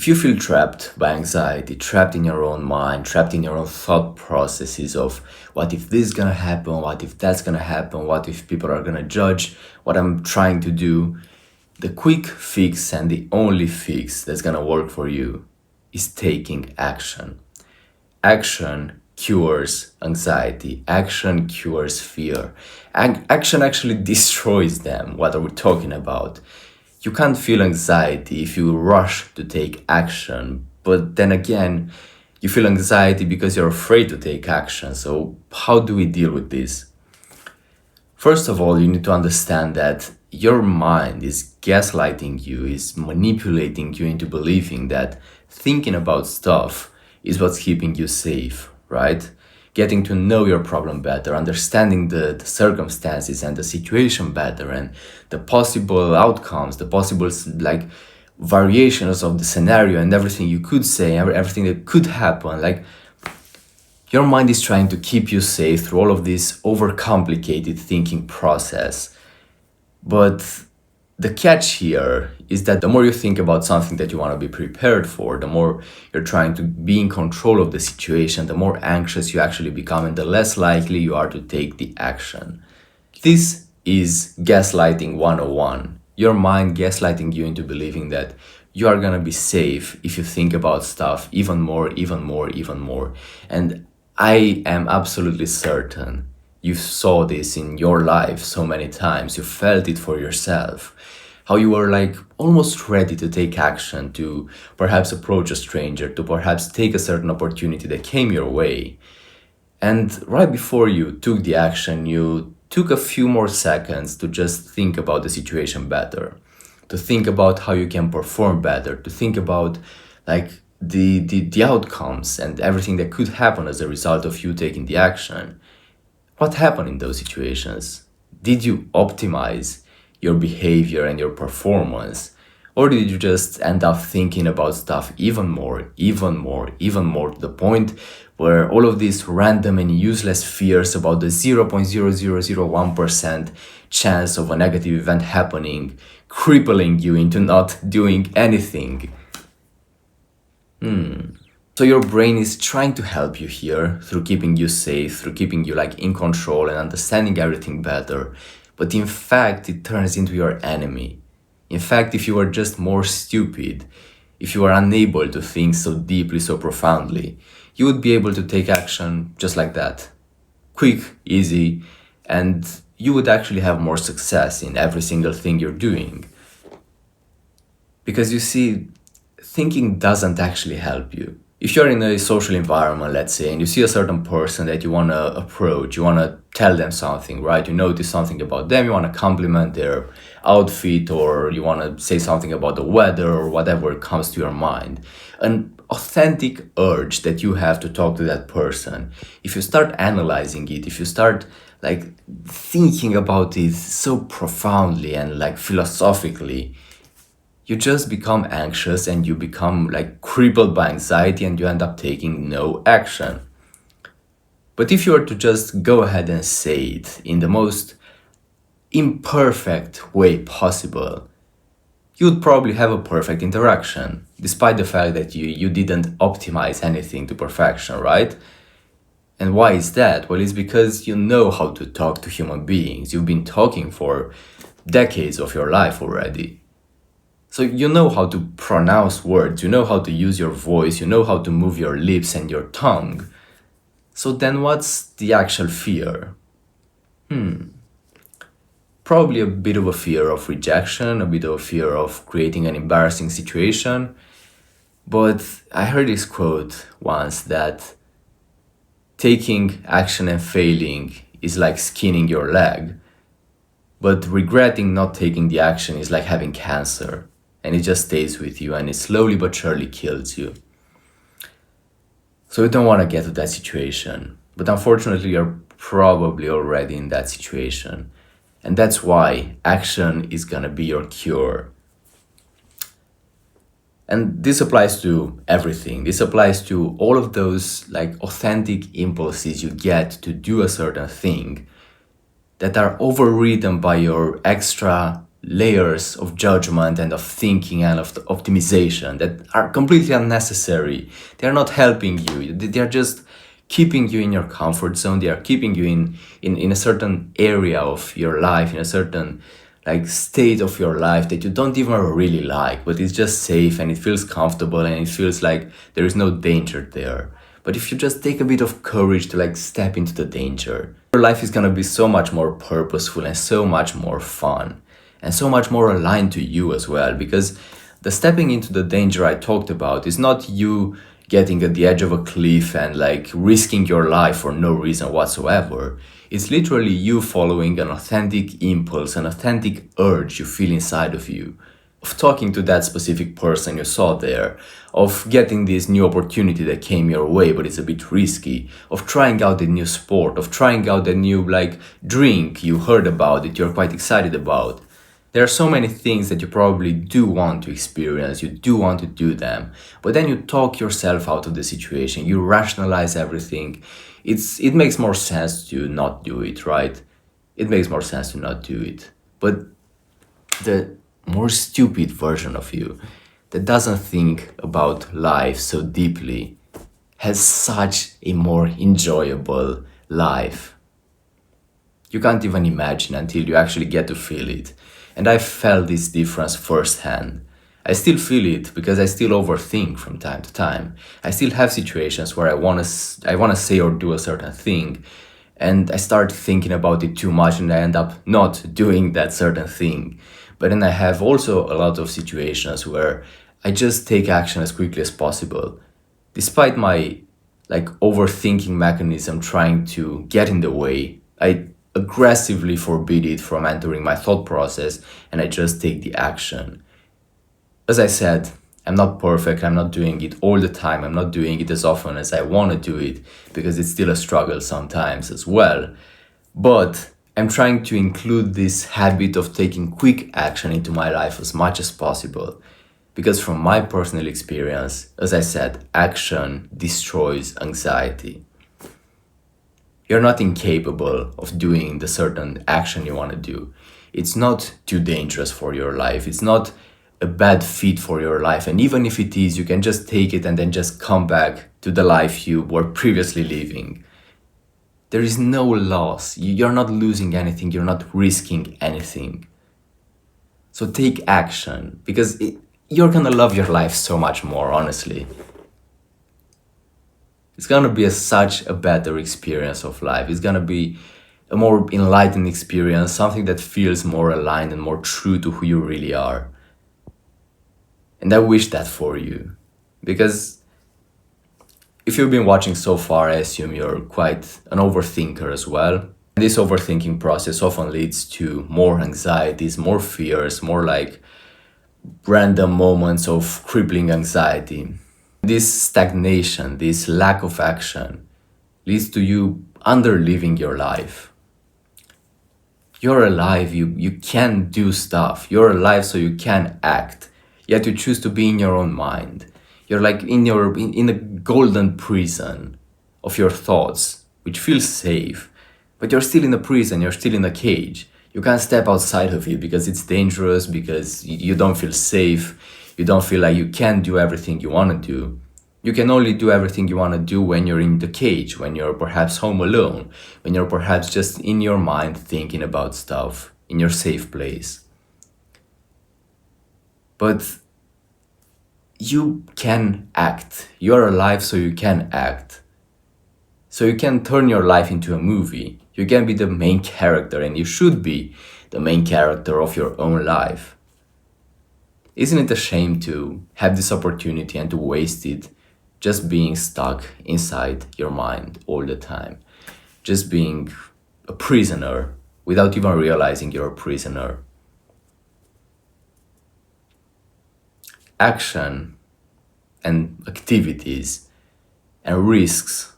If you feel trapped by anxiety, trapped in your own mind, trapped in your own thought processes of what if this is gonna happen, what if that's gonna happen, what if people are gonna judge what I'm trying to do, the quick fix and the only fix that's gonna work for you is taking action. Action cures anxiety, action cures fear. Action actually destroys them. What are we talking about? You can't feel anxiety if you rush to take action, but then again, you feel anxiety because you're afraid to take action. So, how do we deal with this? First of all, you need to understand that your mind is gaslighting you, is manipulating you into believing that thinking about stuff is what's keeping you safe, right? Getting to know your problem better, understanding the circumstances and the situation better, and the possible outcomes, the possible variations of the scenario and everything you could say, everything that could happen. Your mind is trying to keep you safe through all of this overcomplicated thinking process. But the catch here is that the more you think about something that you want to be prepared for, the more you're trying to be in control of the situation, the more anxious you actually become, and the less likely you are to take the action. This is gaslighting 101. Your mind gaslighting you into believing that you are gonna be safe if you think about stuff even more, even more, even more. And I am absolutely certain you saw this in your life so many times. You felt it for yourself. How you were almost ready to take action, to perhaps approach a stranger, to perhaps take a certain opportunity that came your way. And right before you took the action, you took a few more seconds to just think about the situation better, to think about how you can perform better, to think about the outcomes and everything that could happen as a result of you taking the action. What happened in those situations? Did you optimize your behavior and your performance? Or did you just end up thinking about stuff even more, even more, even more, to the point where all of these random and useless fears about the 0.0001% chance of a negative event happening, crippling you into not doing anything? So your brain is trying to help you here through keeping you safe, through keeping you in control and understanding everything better. But in fact, it turns into your enemy. In fact, if you are just more stupid, if you are unable to think so deeply, so profoundly, you would be able to take action just like that. Quick, easy, and you would actually have more success in every single thing you're doing. Because you see, thinking doesn't actually help you. If you're in a social environment, let's say, and you see a certain person that you want to approach, you want to tell them something, right? You notice something about them, you want to compliment their outfit, or you want to say something about the weather, or whatever comes to your mind. An authentic urge that you have to talk to that person. If you start analyzing it, if you start thinking about it so profoundly and philosophically, you just become anxious and you become crippled by anxiety and you end up taking no action. But if you were to just go ahead and say it in the most imperfect way possible, you would probably have a perfect interaction, despite the fact that you didn't optimize anything to perfection, right? And why is that? Well, it's because you know how to talk to human beings. You've been talking for decades of your life already. So you know how to pronounce words, you know how to use your voice, you know how to move your lips and your tongue. So then what's the actual fear? Probably a bit of a fear of rejection, a bit of a fear of creating an embarrassing situation. But I heard this quote once that taking action and failing is like skinning your leg, but regretting not taking the action is like having cancer. And it just stays with you and it slowly but surely kills you. So you don't want to get to that situation. But unfortunately, you're probably already in that situation. And that's why action is going to be your cure. And this applies to everything. This applies to all of those authentic impulses you get to do a certain thing that are overridden by your extra layers of judgment and of thinking and of the optimization that are completely unnecessary. They're not helping you. They're just keeping you in your comfort zone. They are keeping you in a certain area of your life, in a certain like state of your life that you don't even really like, but it's just safe and it feels comfortable and it feels like there is no danger there. But if you just take a bit of courage to like step into the danger, your life is gonna be so much more purposeful and so much more fun and so much more aligned to you as well. Because the stepping into the danger I talked about is not you getting at the edge of a cliff and like risking your life for no reason whatsoever. It's literally you following an authentic impulse, an authentic urge you feel inside of you, of talking to that specific person you saw there, of getting this new opportunity that came your way but it's a bit risky, of trying out a new sport, of trying out a new like drink you heard about that you're quite excited about. There are so many things that you probably do want to experience, you do want to do them, but then you talk yourself out of the situation, you rationalize everything. It makes more sense to not do it, right? It makes more sense to not do it. But the more stupid version of you that doesn't think about life so deeply has such a more enjoyable life. You can't even imagine until you actually get to feel it. And I felt this difference firsthand. I still feel it because I still overthink from time to time. I still have situations where I wanna say or do a certain thing, and I start thinking about it too much and I end up not doing that certain thing. But then I have also a lot of situations where I just take action as quickly as possible. Despite my like overthinking mechanism trying to get in the way, I aggressively forbid it from entering my thought process and I just take the action. As I said, I'm not perfect, I'm not doing it all the time, I'm not doing it as often as I want to do it because it's still a struggle sometimes as well. But I'm trying to include this habit of taking quick action into my life as much as possible. Because from my personal experience, as I said, action destroys anxiety. You're not incapable of doing the certain action you want to do. It's not too dangerous for your life. It's not a bad fit for your life. And even if it is, you can just take it and then just come back to the life you were previously living. There is no loss. You're not losing anything. You're not risking anything. So take action because you're gonna love your life so much more, honestly. It's gonna be such a better experience of life. It's gonna be a more enlightened experience, something that feels more aligned and more true to who you really are. And I wish that for you. Because if you've been watching so far, I assume you're quite an overthinker as well. This overthinking process often leads to more anxieties, more fears, more like random moments of crippling anxiety. This stagnation, this lack of action, leads to you underliving your life. You're alive, you can do stuff. You're alive so you can act. Yet you choose to be in your own mind. You're like in a golden prison of your thoughts, which feels safe. But you're still in a prison, you're still in a cage. You can't step outside of it because it's dangerous, because you don't feel safe, you don't feel like you can do everything you want to do. You can only do everything you want to do when you're in the cage, when you're perhaps home alone, when you're perhaps just in your mind thinking about stuff, in your safe place. But you can act. You're alive so you can act. So you can turn your life into a movie. You can be the main character, and you should be the main character of your own life. Isn't it a shame to have this opportunity and to waste it just being stuck inside your mind all the time? Just being a prisoner without even realizing you're a prisoner. Action and activities and risks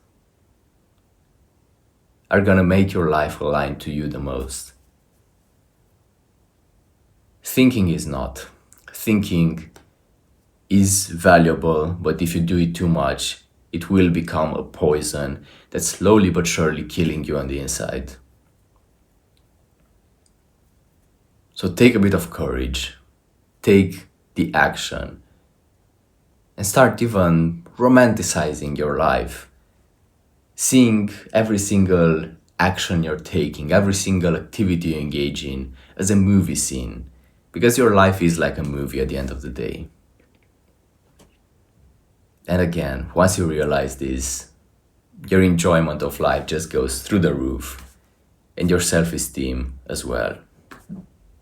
are gonna make your life align to you the most. Thinking is not. Thinking is valuable, but if you do it too much, it will become a poison that's slowly but surely killing you on the inside. So take a bit of courage, take the action, and start even romanticizing your life. Seeing every single action you're taking, every single activity you engage in as a movie scene. Because your life is like a movie at the end of the day. And again, once you realize this, your enjoyment of life just goes through the roof, and your self esteem as well.